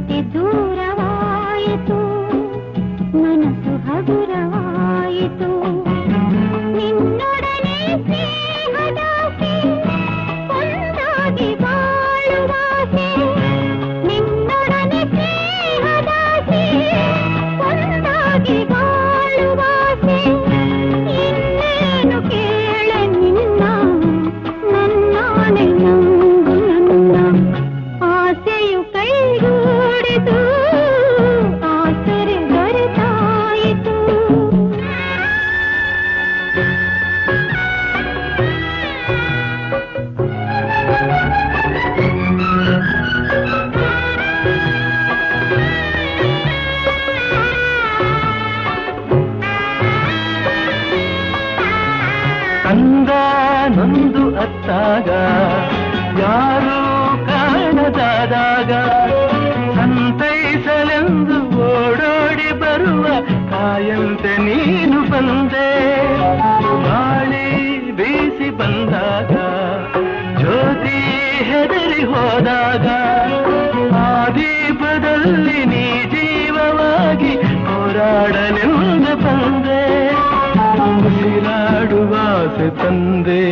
ಚಿಂತೆ ದೂರವಾಯಿತು, ಮನಸ್ಸು ಹಗುರವಾಯಿತು. ನಿನ್ನೊಡನೆ ಸ್ನೇಹದಾಸೆ, ಒಂದಾಗಿ ಬಾಳುವಾಸೆ. ನಿನ್ನೊಡನೆ ಸ್ನೇಹದಾಸೆ, ಒಂದಾಗಿ ಬಾಳುವಾಸೆ. ಇನ್ನೇನು ಕೇಳ ನಿನ್ನ, ನನ್ನಾಣೆ ನಂಬು ನನ್ನ. ಆಸೆಯು ಕೈಗೂಡಿತು, ಆಸರೆ ದೊರೆತಾಯಿತು. ಕಂದ ನೊಂದು ಅತ್ತಾಗ, ಯಾರೂ ಕಾಣದಾದಾಗ, ಸಂತೈಸಲೆಂದು ಓಡೋಡಿ ಬರುವ ಕಾಯಂತೆ ನೀನು ಬಂದೆ. ಗಾಳಿ ಬೀಸಿ ಬಂದಾಗ, ಜ್ಯೋತಿ ಹೆದರಿ ಹೋದಾಗ, ಆ ದೀಪದಲ್ಲಿ ನೀ ಜೀವವಾಗಿ ಹೋರಾಡಲೆಂದು ಬಂದೆ. ಉಸಿರಾಡುವಾಸೆ ತಂದೆ.